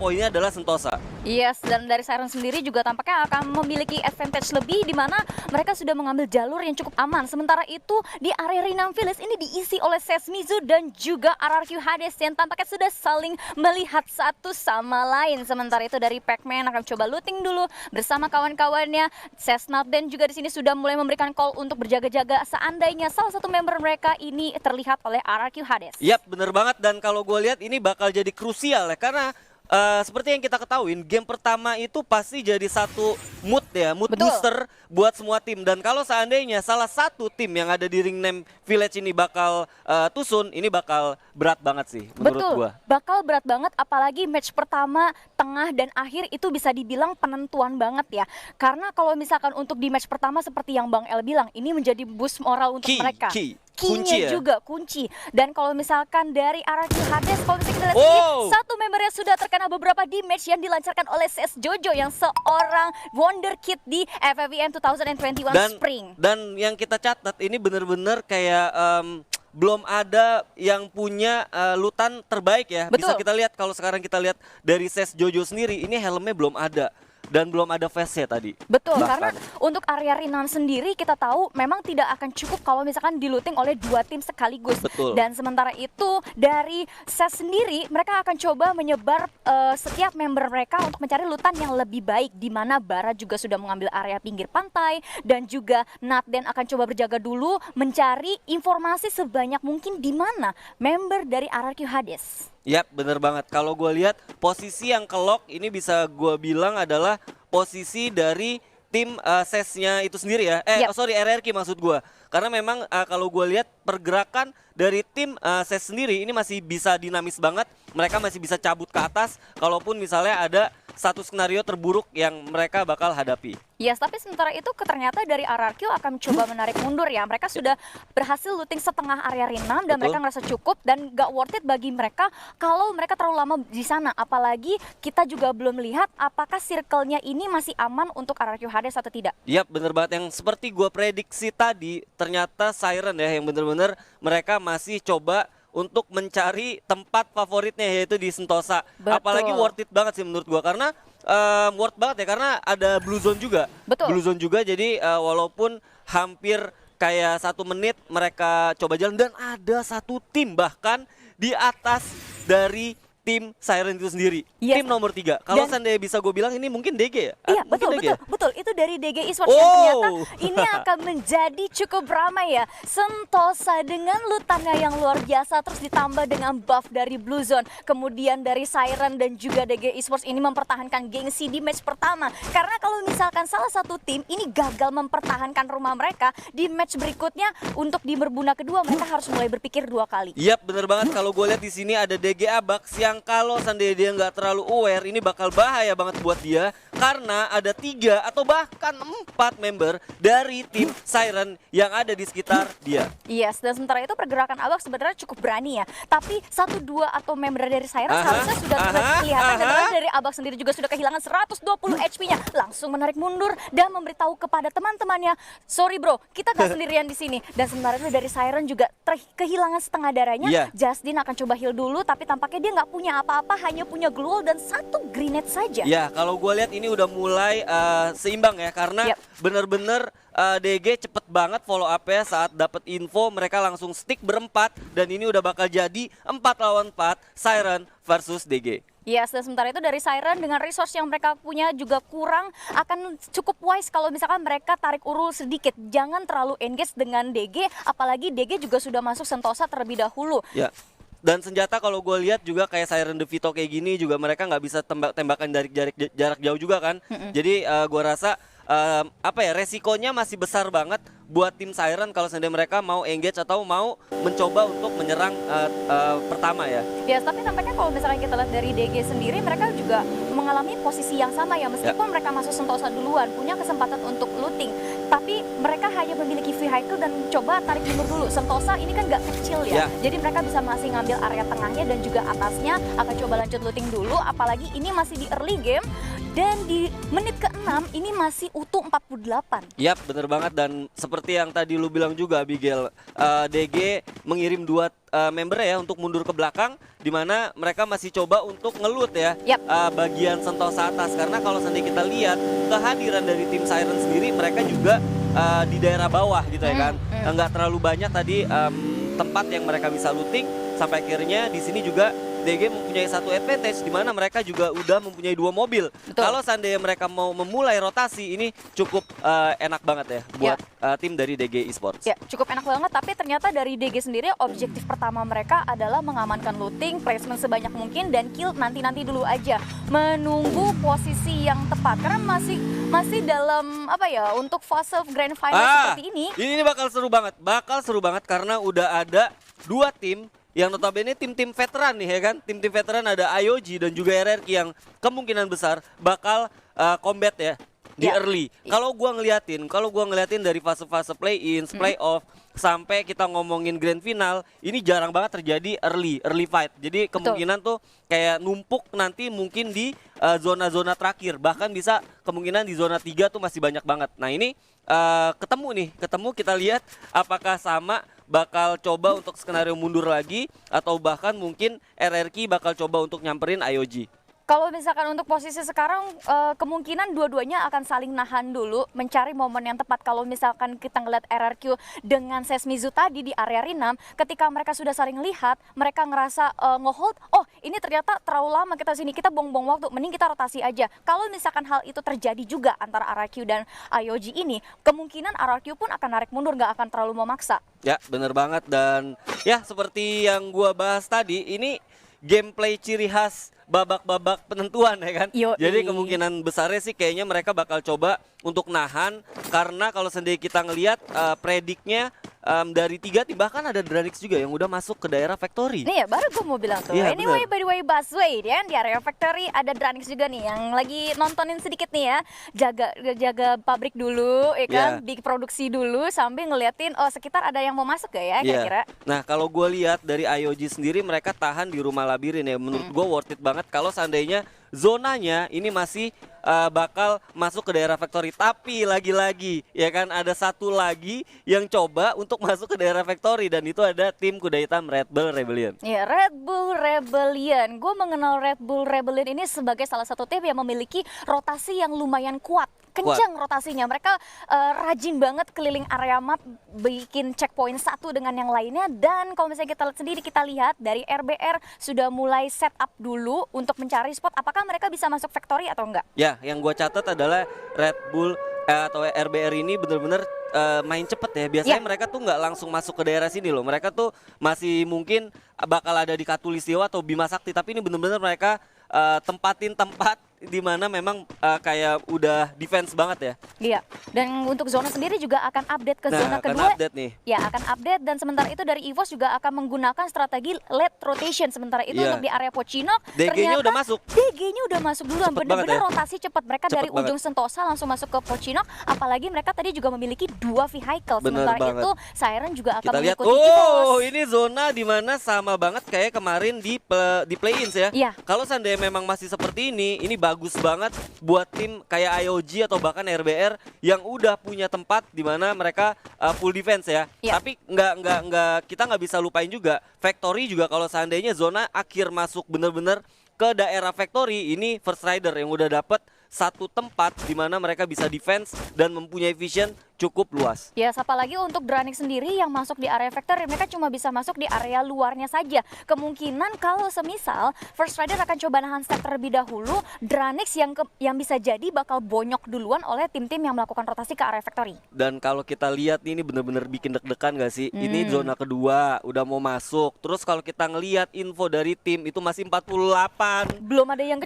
poinnya adalah Sentosa. Yes, dan dari Siren sendiri juga tampaknya akan memiliki advantage lebih di mana mereka sudah mengambil jalur yang cukup aman. Sementara itu di area Rinam Village ini diisi oleh Sesmizu dan juga RRQ Hades yang tampaknya sudah saling melihat satu sama lain. Sementara itu dari Pac-Man akan coba looting dulu bersama kawan-kawannya. Sesnat dan juga di sini sudah mulai memberikan call untuk berjaga-jaga seandainya salah satu member mereka ini terlihat oleh RRQ Hades. Yap, bener banget. Dan kalau gue lihat ini bakal jadi krusial ya, karena seperti yang kita ketahui, game pertama itu pasti jadi satu mood ya, mood Betul. booster buat semua tim. Dan kalau seandainya salah satu tim yang ada di Ringnam Village ini bakal tusun, ini bakal berat banget sih menurut Betul, gua. bakal berat banget apalagi match pertama, tengah, dan akhir itu bisa dibilang penentuan banget ya. Karena kalau misalkan untuk di match pertama seperti yang Bang El bilang, ini menjadi boost moral untuk mereka. Kunci Key-nya ya? juga kunci. Dan kalau misalkan dari RRQ Hades, kalau misalkan kita lihat Wow. ini, satu membernya sudah terkena beberapa damage yang dilancarkan oleh Ses Jojo yang seorang wonderkid di FFVM 2021 Spring. Dan yang kita catat ini bener-bener kayak belum ada yang punya lutan terbaik ya. Bisa Betul. kita lihat kalau sekarang kita lihat dari Ses Jojo sendiri, ini helmnya belum ada. Dan belum ada face-nya tadi. Betul, Bahkan. karena untuk area Rinam sendiri kita tahu memang tidak akan cukup kalau misalkan diluting oleh dua tim sekaligus. Betul. Dan sementara itu dari SES sendiri mereka akan coba menyebar setiap member mereka untuk mencari lutan yang lebih baik, di mana Bara juga sudah mengambil area pinggir pantai dan juga Natden akan coba berjaga dulu mencari informasi sebanyak mungkin di mana member dari RRQ Hades. Yap, bener banget. Kalau gue lihat posisi yang kelok ini bisa gue bilang adalah posisi dari tim SES-nya itu sendiri ya. Yap. Sorry, RRQ maksud gue. Karena memang kalau gue lihat pergerakan dari tim SES sendiri ini masih bisa dinamis banget. Mereka masih bisa cabut ke atas kalaupun misalnya ada satu skenario terburuk yang mereka bakal hadapi. Yes, tapi sementara itu ternyata dari RRQ akan coba menarik mundur ya. Mereka sudah berhasil looting setengah area Rinam dan Betul. mereka ngerasa cukup dan gak worth it bagi mereka kalau mereka terlalu lama di sana. Apalagi kita juga belum lihat apakah circle-nya ini masih aman untuk RRQ Hades atau tidak. Yap, bener banget. Yang seperti gue prediksi tadi, ternyata Siren ya yang bener-bener mereka masih coba untuk mencari tempat favoritnya yaitu di Sentosa. Betul. Apalagi worth it banget sih menurut gua karena worth banget ya karena ada Blue Zone juga. Betul. Blue Zone juga, jadi walaupun hampir kayak 1 menit mereka coba jalan dan ada satu tim bahkan di atas dari tim Siren itu sendiri. Yes. Tim nomor 3. Kalau Dan- seandainya bisa gue bilang ini mungkin DG ya? Iya, Mungkin betul, DG ya? betul. Itu dari DG Esports yang Oh. ternyata ini akan menjadi cukup ramai ya. Sentosa dengan lutannya yang luar biasa, terus ditambah dengan buff dari Blue Zone. Kemudian dari Siren dan juga DG Esports ini mempertahankan gengsi di match pertama. Karena kalau misalkan salah satu tim ini gagal mempertahankan rumah mereka, di match berikutnya untuk di berbuna kedua mereka harus mulai berpikir 2 kali. Yap, bener banget. Kalau gue lihat di sini ada DG Abax yang kalau seandainya dia nggak terlalu aware, ini bakal bahaya banget buat dia karena ada 3 atau bahkan 4 member dari tim Siren yang ada di sekitar dia. Yes, dan sementara itu pergerakan Abax sebenarnya cukup berani ya. Tapi 1-2 atau member dari Siren seharusnya sudah kelihatan dan dari Abax sendiri juga sudah kehilangan 120 HP-nya. Langsung menarik mundur dan memberitahu kepada teman-temannya, sorry bro, kita gak sendirian di sini. Dan sementara itu dari Siren juga kehilangan setengah darahnya. Iya. Justin akan coba heal dulu, tapi tampaknya dia nggak punya apa-apa, hanya punya glue dan 1 grenade saja. Ya, kalau gue lihat ini udah mulai seimbang ya karena Yap. bener-bener DG cepet banget follow up ya saat dapat info mereka langsung stick berempat dan ini udah bakal jadi 4 lawan 4 Siren versus DG. Yes, dan sementara itu dari Siren dengan resource yang mereka punya juga kurang, akan cukup wise kalau misalkan mereka tarik urul sedikit. Jangan terlalu engage dengan DG, apalagi DG juga sudah masuk Sentosa terlebih dahulu. Ya. Dan senjata kalau gue lihat juga kayak Siren DeVito kayak gini juga mereka nggak bisa tembakan dari jarak jauh juga kan. Jadi gue rasa resikonya masih besar banget buat tim Siren kalau seandainya mereka mau engage atau mau mencoba untuk menyerang pertama ya. Yes, tapi tampaknya kalau misalnya kita lihat dari DG sendiri, mereka juga mengalami posisi yang sama ya. Meskipun mereka masuk Sentosa duluan, punya kesempatan untuk looting, tapi mereka hanya memiliki vehicle dan coba tarik mundur dulu. Sentosa ini kan gak kecil ya, jadi mereka bisa masih ngambil area tengahnya dan juga atasnya, akan coba lanjut looting dulu. Apalagi ini masih di early game, dan di menit ke-6 ini masih utuh 48. Yap, bener banget, dan seperti yang tadi lu bilang juga Abigail, DG mengirim dua member ya untuk mundur ke belakang, di mana mereka masih coba untuk ngelut ya Yap. bagian sentosa atas, karena kalau seandainya kita lihat kehadiran dari tim Siren sendiri, mereka juga di daerah bawah gitu ya kan, nggak terlalu banyak tadi tempat yang mereka bisa looting, sampai akhirnya di sini juga DG mempunyai satu advantage di mana mereka juga udah mempunyai 2 mobil. Betul. Kalau seandainya mereka mau memulai rotasi, ini cukup enak banget ya buat tim dari DG Esports. Ya, cukup enak banget, tapi ternyata dari DG sendiri objektif pertama mereka adalah mengamankan looting, placement sebanyak mungkin, dan kill nanti-nanti dulu aja. Menunggu posisi yang tepat, karena masih dalam apa ya, untuk fase grand final seperti ini. Ini bakal seru banget karena udah ada 2 tim yang notabene tim-tim veteran nih ya kan. Tim-tim veteran ada IOG dan juga RRQ yang kemungkinan besar bakal combat ya di early. Kalau gua ngeliatin dari fase-fase play-in, play-off sampai kita ngomongin grand final, ini jarang banget terjadi early fight. Jadi kemungkinan tuh kayak numpuk nanti mungkin di zona-zona terakhir, bahkan bisa kemungkinan di zona 3 tuh masih banyak banget. Nah, ini ketemu kita lihat apakah sama bakal coba untuk skenario mundur lagi, atau bahkan mungkin RRQ bakal coba untuk nyamperin IOG. Kalau misalkan untuk posisi sekarang, kemungkinan dua-duanya akan saling nahan dulu, mencari momen yang tepat. Kalau misalkan kita ngeliat RRQ dengan Sesmizu tadi di area Rinam, ketika mereka sudah saling lihat, mereka ngerasa nge-hold, oh ini ternyata terlalu lama kita sini, kita buang-buang waktu, mending kita rotasi aja. Kalau misalkan hal itu terjadi juga antara RRQ dan IOG ini, kemungkinan RRQ pun akan narik mundur, nggak akan terlalu memaksa. Ya, bener banget, dan ya seperti yang gua bahas tadi, ini gameplay ciri khas babak-babak penentuan ya kan. Jadi kemungkinan besarnya sih kayaknya mereka bakal coba untuk nahan, karena kalau sendiri kita ngelihat prediknya dari 3 tim, bahkan ada Dranix juga yang udah masuk ke daerah factory. Nih ya, baru gue mau bilang tuh. Iya, Anyway, by the way, Busway ya, di area factory ada Dranix juga nih yang lagi nontonin sedikit nih ya. Jaga pabrik dulu ya kan, diproduksi dulu sambil ngeliatin sekitar ada yang mau masuk gak ya kira-kira. Nah, kalau gue lihat dari IOG sendiri, mereka tahan di rumah labirin ya. Menurut gue worth it banget kalau seandainya zonanya ini masih bakal masuk ke daerah factory. Tapi lagi-lagi ya kan, ada satu lagi yang coba untuk masuk ke daerah factory, dan itu ada tim kuda hitam Red Bull Rebellion. Ya, Red Bull Rebellion. Gue mengenal Red Bull Rebellion ini sebagai salah satu tim yang memiliki rotasi yang lumayan kuat. Kencang rotasinya, mereka rajin banget keliling area map, bikin checkpoint satu dengan yang lainnya. Dan kalau misalnya kita lihat sendiri, kita lihat dari RBR sudah mulai setup dulu untuk mencari spot apakah mereka bisa masuk factory atau enggak. Ya, yang gue catat adalah Red Bull atau RBR ini bener-bener main cepet ya. Biasanya mereka tuh nggak langsung masuk ke daerah sini loh. Mereka tuh masih mungkin bakal ada di Katulistiwa atau Bima Sakti, tapi ini bener-bener mereka tempatin tempat di mana memang kayak udah defense banget ya. Iya. Dan untuk zona sendiri juga akan update ke zona kedua. Update nih. Ya, akan update, dan sementara itu dari EVOS juga akan menggunakan strategi late rotation. Sementara itu untuk di area Pocinok, DG-nya udah masuk. DG-nya udah masuk duluan. Bener-bener rotasi cepat. Mereka Cepet dari ujung Sentosa langsung masuk ke Pocinok. Apalagi mereka tadi juga memiliki 2 vehicle. Sementara itu Siren juga akan mengikuti EVOS. Ini zona dimana sama banget kayak kemarin di play-ins ya. Kalau seandainya memang masih seperti ini bagus banget buat tim kayak IOG atau bahkan RBR yang udah punya tempat di mana mereka full defense ya. Tapi kita nggak bisa lupain juga Factory juga, kalau seandainya zona akhir masuk bener-bener ke daerah Factory, ini First Rider yang udah dapet satu tempat di mana mereka bisa defense dan mempunyai vision cukup luas. Ya, apalagi untuk Dranix sendiri yang masuk di area factory, mereka cuma bisa masuk di area luarnya saja. Kemungkinan kalau semisal First Rider akan coba nahan step terlebih dahulu, Dranix yang bisa jadi bakal bonyok duluan oleh tim-tim yang melakukan rotasi ke area factory. Dan kalau kita lihat ini bener-bener bikin deg-degan gak sih? Ini zona kedua udah mau masuk. Terus kalau kita ngelihat info dari tim itu masih 48. Belum ada yang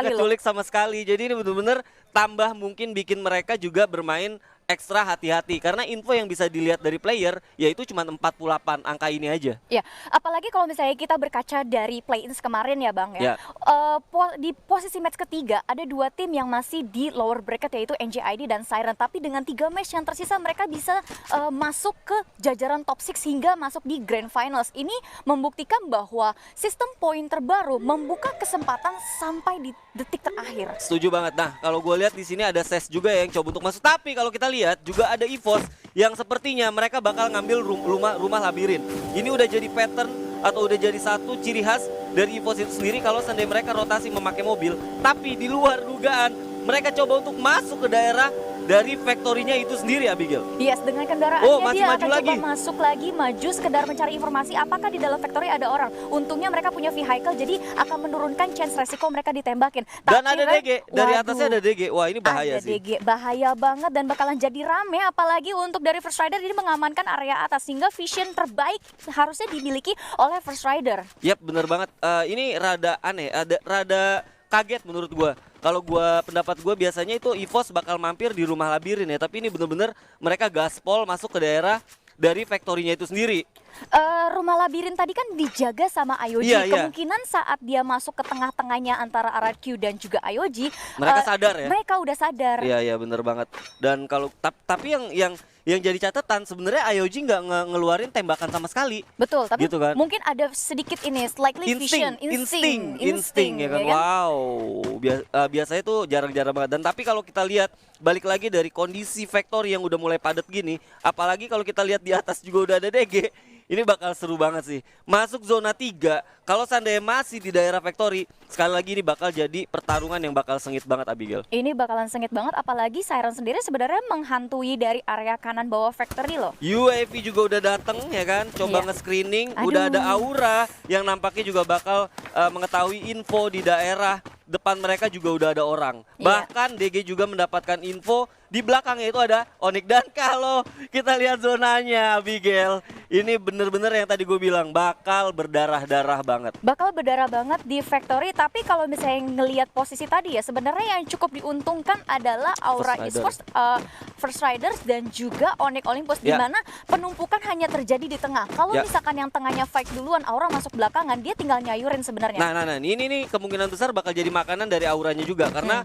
keculik sama sekali. Jadi ini bener-bener tambah mungkin bikin mereka juga bermain ekstra hati-hati karena info yang bisa dilihat dari player yaitu cuma 48 angka ini aja. Ya, apalagi kalau misalnya kita berkaca dari play-ins kemarin ya Bang ya. Ya. Di posisi match ketiga ada dua tim yang masih di lower bracket yaitu NJID dan Siren. Tapi dengan 3 match yang tersisa mereka bisa masuk ke jajaran top 6 hingga masuk di Grand Finals. Ini membuktikan bahwa sistem poin terbaru membuka kesempatan sampai di detik terakhir. Setuju banget. Nah, kalau gue lihat di sini ada SES juga yang coba untuk masuk. Tapi kalau kita lihat juga ada EVOS yang sepertinya mereka bakal ngambil rumah labirin. Ini udah jadi pattern atau udah jadi satu ciri khas dari EVOS itu sendiri kalau seandainya mereka rotasi memakai mobil. Tapi di luar dugaan mereka coba untuk masuk ke daerah dari factory-nya itu sendiri, Abigail. Yes, dengan kendaraannya dia akan lagi. coba masuk lagi, maju sekedar mencari informasi apakah di dalam factory ada orang. Untungnya mereka punya vehicle, jadi akan menurunkan chance resiko mereka ditembakin. Dan tapi, ada DG, dari atasnya ada DG. Wah, ini bahaya ada sih. DG, bahaya banget dan bakalan jadi rame. Apalagi untuk dari First Rider ini mengamankan area atas, sehingga vision terbaik harusnya dimiliki oleh First Rider. Yap, bener banget. Ini rada aneh, rada kaget menurut gua. Kalau pendapat gua biasanya itu EVOS bakal mampir di rumah labirin ya, tapi ini bener-bener mereka gaspol masuk ke daerah dari factory-nya itu sendiri. Rumah labirin tadi kan dijaga sama IOG. Iya, iya. Kemungkinan saat dia masuk ke tengah-tengahnya antara RRQ dan juga IOG, Mereka sadar ya? Mereka udah sadar. Iya bener banget. Dan kalau tapi yang jadi catatan sebenarnya IOG nggak ngeluarin tembakan sama sekali. Betul, tapi Gitu kan? mungkin ada sedikit ini slightly vision, insting ya kan. Wow, biasanya tuh jarang-jarang banget. Dan tapi kalau kita lihat balik lagi dari kondisi factory yang udah mulai padat gini, apalagi kalau kita lihat di atas juga udah ada DG. Ini bakal seru banget sih. Masuk zona 3, kalau seandainya masih di daerah factory, sekali lagi ini bakal jadi pertarungan yang bakal sengit banget, Abigail. Ini bakalan sengit banget, apalagi Siren sendiri sebenarnya menghantui dari area kanan bawah factory loh. UAV juga udah dateng ya kan, coba Iya. nge-screening, Aduh. udah ada Aura yang nampaknya juga bakal mengetahui info di daerah depan mereka juga udah ada orang. Iya. Bahkan DG juga mendapatkan info di belakangnya itu ada Onyx. Dan kalau kita lihat zonanya, Abigail, ini bener-bener yang tadi gue bilang bakal berdarah-darah banget. Bakal berdarah banget di factory, tapi kalau misalnya ngelihat posisi tadi ya, sebenarnya yang cukup diuntungkan adalah Aura First Rider. Esports, First Riders dan juga Onyx Olympus, di Ya. mana penumpukan hanya terjadi di tengah. Kalau Ya. misalkan yang tengahnya fight duluan, Aura masuk belakangan, dia tinggal nyayurin sebenarnya. Nah, ini nih kemungkinan besar bakal jadi makanan dari Auranya juga karena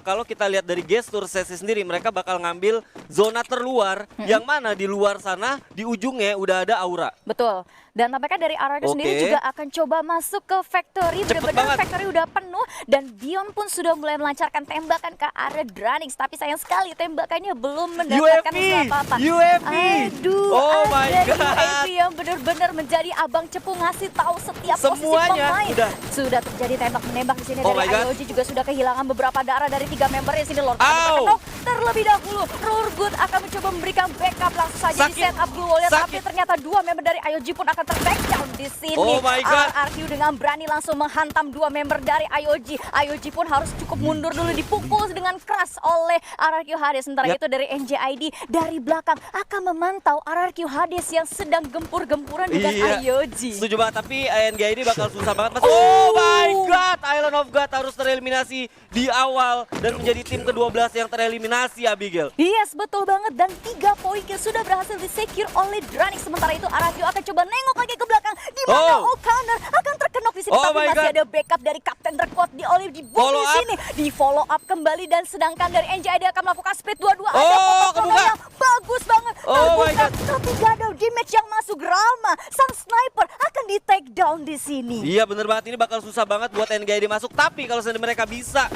kalau kita lihat dari gestur sesi sendiri mereka bakal ngambil zona terluar yang mana di luar sana di ujungnya udah ada Aura. Betul. Dan tampaknya dari RRQ sendiri Oke. juga akan coba masuk ke factory. Cepet Benar-benar banget. factory udah penuh dan Dion pun sudah mulai melancarkan tembakan ke arah Dranix. Tapi sayang sekali tembakannya belum mendapatkan UAV, apa-apa. UAV. Aduh, Oh my ada God. UAV yang benar-benar menjadi abang cepu ngasih tahu setiap Semuanya posisi pemain. udah. Sudah terjadi tembak menembak di sini Oh my dari God. IOG juga sudah kehilangan beberapa darah dari 3 member di sini. Lord Ow. Knock terlebih dahulu. Rurgut akan mencoba memberikan backup langsung saja di Sakit. setup Blue Warrior, tapi Sakit. ternyata 2 member dari IOG pun akan terbackdown di sini. Oh my God. RRQ dengan berani langsung menghantam 2 member dari IOG. IOG pun harus cukup mundur dulu, dipukul dengan keras oleh RRQ Hades. Sementara Yap. itu dari NJID dari belakang akan memantau RRQ Hades yang sedang gempur-gempuran dengan IOG. Setuju banget, tapi ANG ini bakal susah banget mas. Oh my God, Island of God harus tereliminasi di awal dan menjadi tim ke-12 yang tereliminasi, Abigail. Yes, betul banget. Dan 3 poin yang sudah berhasil disecure oleh Dranix. Sementara itu RRQ akan coba nengok lagi ke belakang, di mana O'Connor akan terkenok di sini. Oh Tapi my masih God. ada backup dari Kapten Terkuat di Olive di bumi Follow up. sini. Di follow up kembali dan sedangkan dari NJID akan melakukan split 2-2. Ada Oh, potong kebuka. yang bagus banget. Oh my Terbuka, God. tapi gak ada damage yang masuk. Rama, sang sniper akan di take down di sini. Iya bener banget, ini bakal susah banget buat NGID masuk. Tapi kalau seandainya mereka bisa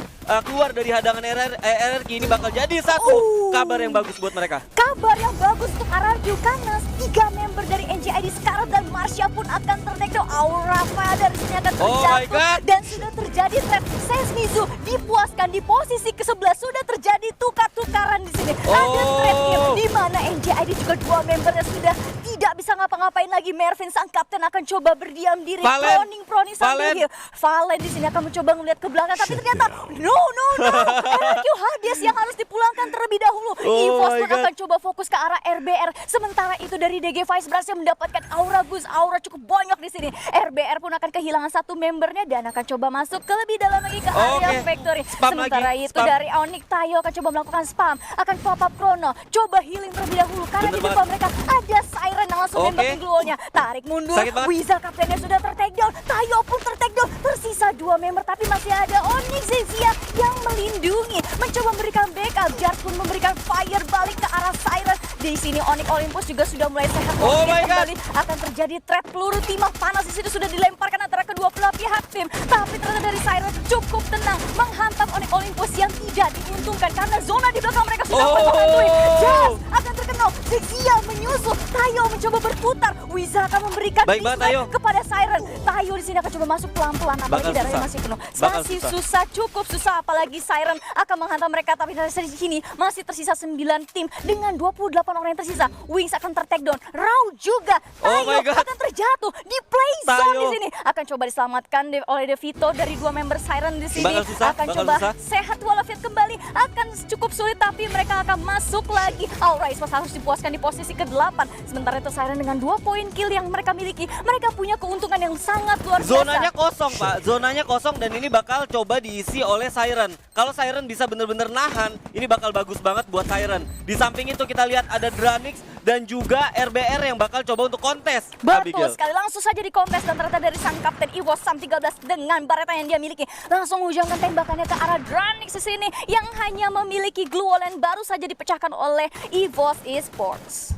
keluar dari hadangan RRQ, ini bakal jadi satu kabar yang bagus buat mereka. Kabar yang bagus untuk RRQ karena 3 member dari NJID Scarlet dan Marsha pun akan tertakedown. Aura Father di sini akan Oh my terjatuh God. dan sudah terjadi threat. Sesmizu dipuaskan di posisi ke-11, sudah terjadi tukar-tukaran di sini. Ada Oh. threat di mana NJID juga 2 membernya sudah tidak bisa ngapa ngapa-ngapain lagi. Mervin sang kapten akan coba berdiam diri. Valen. Proning sambil heal. Valen di sini akan mencoba melihat ke belakang, tapi ternyata no. RRQ Hades yang harus dipulangkan terlebih dahulu. EVOS pun akan coba fokus ke arah RBR. Sementara itu dari DG Vice berhasil mendapatkan aura boost, aura cukup banyak di sini. RBR pun akan kehilangan satu membernya dan akan coba masuk ke lebih dalam lagi ke area Factory. Sementara itu dari Onyx, Tayo akan coba melakukan spam, akan pop up Chrono, coba healing terlebih dahulu karena di depan mereka ada Siren yang langsung nembakin glownya. Tarik mundur, Weasel kaptennya sudah ter-takedown, Tayo pun ter-takedown. Tersisa 2 member tapi masih ada Onyx Zezia yang melindungi, mencoba memberikan backup. Jar pun memberikan fire balik ke arah Siren. Di sini Onyx Olympus juga sudah mulai sehat. Kembali akan terjadi threat peluru timah panas di situ sudah dilemparkan antara kedua belah pihak tim. Tapi ternyata dari Siren cukup tenang menghantam Onyx Olympus yang tidak diuntungkan karena zona di belakang mereka sudah berhantui. Jas akan terkenal, Zezia menyusul, Tayo mencoba berputar. Wiza akan memberikan dismiss kepada Siren. Tayo di sini akan coba masuk pelan-pelan, apalagi darahnya masih penuh. Masih susah, cukup susah, apalagi Siren akan menghantam mereka. Tapi dari sini masih tersisa 9 tim dengan 28 orang yang tersisa. Wings akan ter-takedown, Rau juga. Tayo akan terjatuh di play zone di sini. Akan coba diselamatkan oleh Devito dari 2 member Siren di sini. Akan coba sehat walafiat kembali. Akan cukup sulit tapi mereka akan masuk lagi. Aura Esports harus dipuaskan di posisi ke-8. Sementara itu Siren dengan 2 poin kill yang mereka miliki, mereka punya keuntungan yang sangat luar biasa. Zonanya kosong, Pak. Zonanya kosong dan ini bakal coba diisi oleh Siren. Kalau Siren bisa bener-bener nahan, ini bakal bagus banget buat Siren. Di samping itu kita lihat ada Dranix dan juga RBR yang bakal coba untuk kontes. Betul sekali, langsung saja di kontes dan ternyata dari sang kapten EVOS Sam 13 dengan bareta yang dia miliki langsung menghujamkan tembakannya ke arah Dranix di sini yang hanya memiliki glue wall yang baru saja dipecahkan oleh EVOS Esports.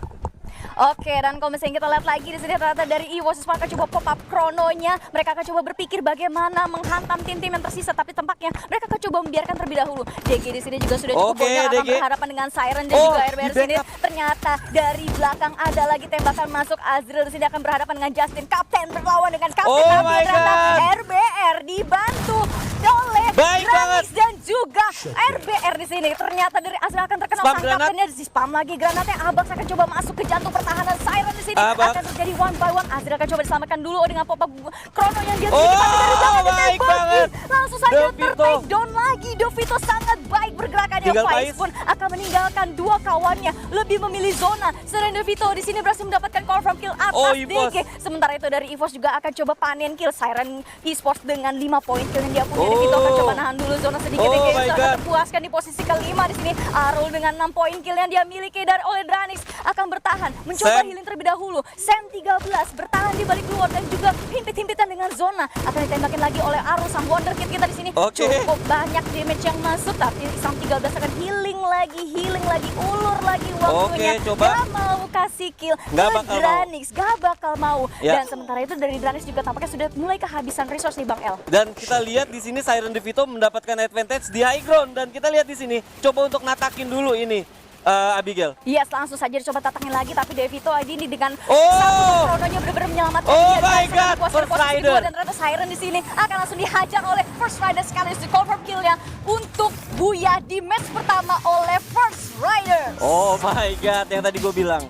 Oke, dan kalau misalnya kita lihat lagi di sini ternyata dari EVOS Esports akan coba pop up Chrononya. Mereka akan coba berpikir bagaimana menghantam tim-tim yang tersisa, tapi tampaknya mereka akan coba membiarkan terlebih dahulu. DG di sini juga sudah cukup banyak akan berhadapan dengan Siren dan juga RBR di sini. Ternyata dari belakang ada lagi tembakan masuk. Azril di sini akan berhadapan dengan Justin. Kapten berlawan dengan kapten. Ternyata RBR dibantu oleh Dranix dan juga RBR di sini. Ternyata dari Azril akan terkenal sang kaptennya di spam lagi granatnya. Abax akan coba masuk ke jantung pertahanan Siren di sini. Akan terjadi one by one. Azril akan coba diselamatkan dulu dengan pop up Chrono yang dia miliki, tapi dari belakang ditembaki. Langsung saja ter-take down lagi. Devito sangat baik bergerakannya. Faiz pun akan meninggalkan 2 kawannya, lebih memilih zona. Selain Devito di sini berhasil mendapatkan confirm kill atas DG. Sementara itu dari EVOS juga akan coba panen kill. Siren Esports dengan 5 poin kill yang dia punya. Devito akan coba nahan dulu zona sedikit. DG akan terpuaskan di posisi ke-5 di sini. Arul dengan 6 poin kill yang dia miliki dari oleh Dranix akan bertahan, mencoba healing terlebih dahulu. Sam 13 bertahan di balik luar dan juga himpit-himpitan dengan zona. Akan ditembakin lagi oleh Arul sang wonderkid kita di sini. Cukup banyak damage yang masuk, tapi Sam 13 akan healing lagi, ulur lagi waktunya. Gak mau kasih kill ke Dranix, gak bakal mau. Dan sementara itu dari Dranix juga tampaknya sudah mulai kehabisan resource nih Bang El. Dan kita lihat di sini Siren Devito mendapatkan advantage di high ground dan kita lihat di sini coba untuk natakin dulu ini. Abigail. Yes, langsung saja dicoba tatangin lagi, tapi Devito ini dengan satu Chrononya benar-benar menyelamatkan dia. My God, First Rider. Dan ternyata Siren di sini akan langsung dihajar oleh First Rider sekaligus di confirm kill-nya untuk Buya di match pertama oleh First Rider. Oh my God, yang tadi gue bilang.